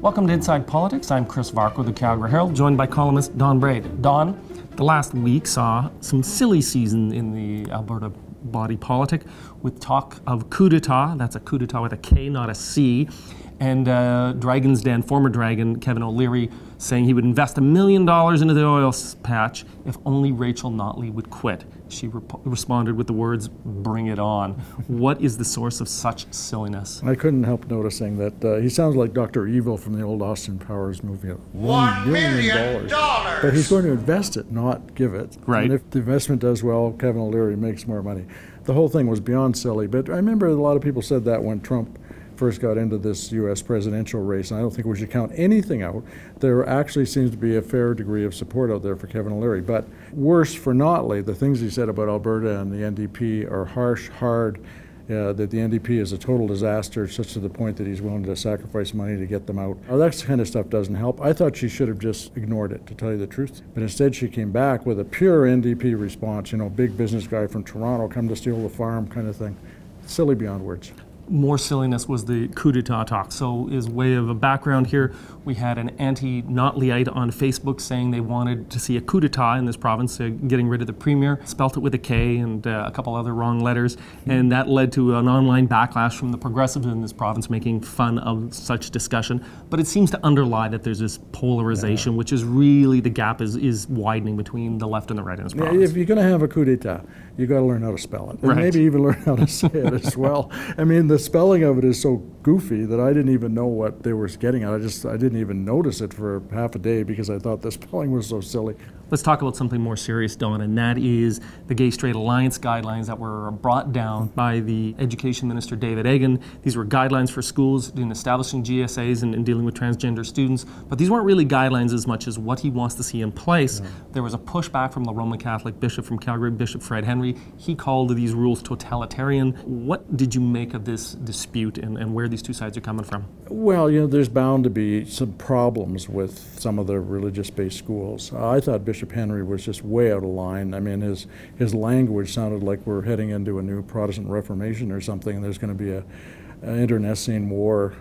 Welcome to Inside Politics. I'm Chris Varco of the Calgary Herald, joined by columnist Don Braid. Don, the last week saw some silly season in the Alberta body politic with talk of coup d'etat. That's a coup d'etat with a K, not a C. And Dragon's Den, former Dragon, Kevin O'Leary, saying he would invest $1 million into the oil patch if only Rachel Notley would quit. She responded with the words, "Bring it on." What is the source of such silliness? I couldn't help noticing that he sounds like Dr. Evil from the old Austin Powers movie. $1 million. But he's going to invest it, not give it. Right. And if the investment does well, Kevin O'Leary makes more money. The whole thing was beyond silly. But I remember a lot of people said that when Trump first got into this U.S. presidential race, and I don't think we should count anything out. There actually seems to be a fair degree of support out there for Kevin O'Leary. But worse for Notley, the things he said about Alberta and the NDP are harsh, hard, that the NDP is a total disaster, such to the point that he's willing to sacrifice money to get them out. That kind of stuff doesn't help. I thought she should have just ignored it, to tell you the truth. But instead she came back with a pure NDP response, you know, big business guy from Toronto, come to steal the farm kind of thing. Silly beyond words. More silliness was the coup d'etat talk. So as way of a background here, we had an anti-Notleyite on Facebook saying they wanted to see a coup d'etat in this province, getting rid of the premier, spelt it with a K and a couple other wrong letters, and that led to an online backlash from the progressives in this province making fun of such discussion. But it seems to underlie that there's this polarization, which is really, the gap is widening between the left and the right in this province. Yeah, if you're going to have a coup d'etat, you got to learn how to spell it, and right. maybe even learn how to say it as well. I mean, the spelling of it is so goofy that I didn't even know what they were getting at. I didn't even notice it for half a day because I thought the spelling was so silly. Let's talk about something more serious, Don, and that is the Gay Straight Alliance guidelines that were brought down by the Education Minister David Eggen. These were guidelines for schools in establishing GSAs and dealing with transgender students, but these weren't really guidelines as much as what he wants to see in place. Yeah. There was a pushback from the Roman Catholic bishop from Calgary, Bishop Fred Henry. He called these rules totalitarian. What did you make of this dispute and where these two sides are coming from? Well, you know, there's bound to be some problems with some of the religious-based schools. I thought Bishop Henry was just way out of line. I mean, his language sounded like we're heading into a new Protestant Reformation or something. There's going to be an internecine war,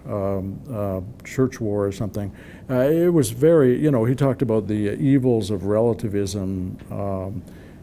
church war or something. It was very, you know, he talked about the evils of relativism,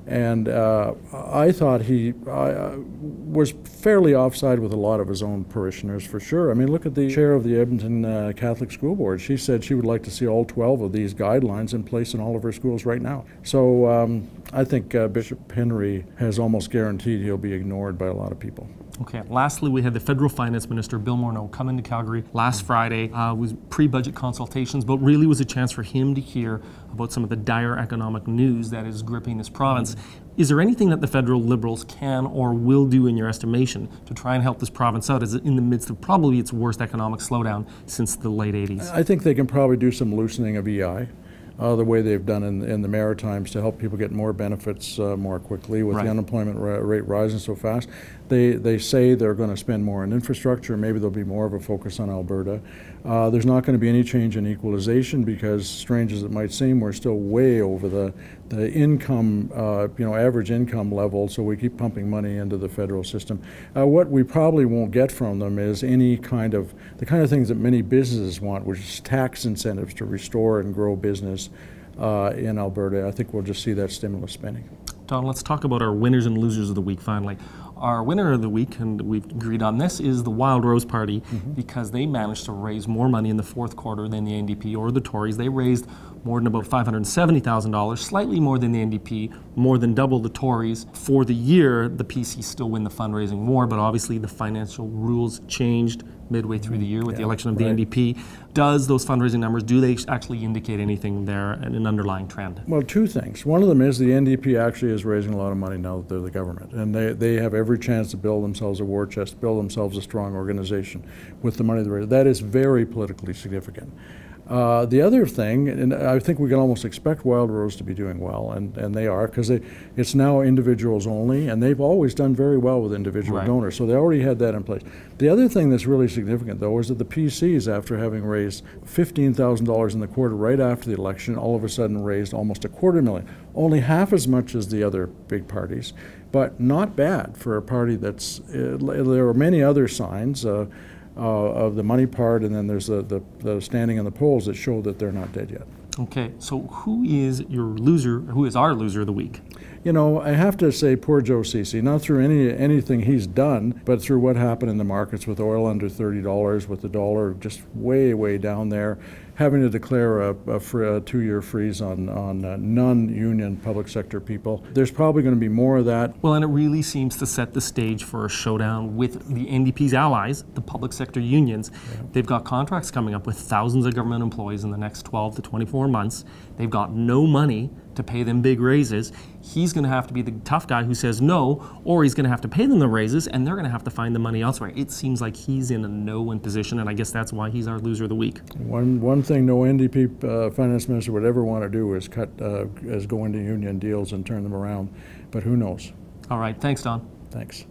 and I thought he was fairly offside with a lot of his own parishioners, for sure. I mean, look at the chair of the Edmonton Catholic School Board. She said she would like to see all 12 of these guidelines in place in all of her schools right now. So I think Bishop Henry has almost guaranteed he'll be ignored by a lot of people. Okay, lastly, we had the Federal Finance Minister, Bill Morneau, come into Calgary last Friday. Was pre-budget consultations, but really was a chance for him to hear about some of the dire economic news that is gripping this province. Is there anything that the federal Liberals can or will do, in your estimation, to try and help this province out as in the midst of probably its worst economic slowdown since the late 80s? I think they can probably do some loosening of EI. The way they've done in the Maritimes to help people get more benefits more quickly with the unemployment rate rising so fast. They say they're going to spend more on infrastructure. Maybe there'll be more of a focus on Alberta. There's not going to be any change in equalization because, strange as it might seem, we're still way over the income, average income level, so we keep pumping money into the federal system. What we probably won't get from them is any kind of, the kind of things that many businesses want, which is tax incentives to restore and grow business in Alberta. I think we'll just see that stimulus spending. Don, let's talk about our winners and losers of the week finally. Our winner of the week, and we've agreed on this, is the Wildrose Party, because they managed to raise more money in the fourth quarter than the NDP or the Tories. They raised more than about $570,000, slightly more than the NDP, more than double the Tories. For the year, the PC still win the fundraising war, but obviously the financial rules changed midway through the year with the election of the NDP. Does those fundraising numbers, do they actually indicate anything there, an underlying trend? Well, two things. One of them is the NDP actually is raising a lot of money now that they're the government, and they have every chance to build themselves a war chest, build themselves a strong organization with the money they raise. That is very politically significant. The other thing, and I think we can almost expect Wildrose to be doing well, and they are, because it's now individuals only, and they've always done very well with individual donors, so they already had that in place. The other thing that's really significant, though, is that the PCs, after having raised $15,000 in the quarter right after the election, all of a sudden raised almost $250,000, only half as much as the other big parties, but not bad for a party that's, there are many other signs. of the money part, and then there's the standing in the polls that show that they're not dead yet. Okay, so who is your loser? Who is our loser of the week? You know, I have to say poor Joe Ceci, not through anything he's done, but through what happened in the markets with oil under $30, with the dollar just way, way down there, having to declare a 2-year freeze on non-union public sector people. There's probably going to be more of that. Well, and it really seems to set the stage for a showdown with the NDP's allies, the public sector unions. Yeah. They've got contracts coming up with thousands of government employees in the next 12 to 24 months. They've got no money to pay them big raises. He's going to have to be the tough guy who says no, or he's going to have to pay them the raises, and they're going to have to find the money elsewhere. It seems like he's in a no-win position, and I guess that's why he's our loser of the week. One thing no NDP finance minister would ever want to do is go into union deals and turn them around, but who knows? All right, thanks, Don. Thanks.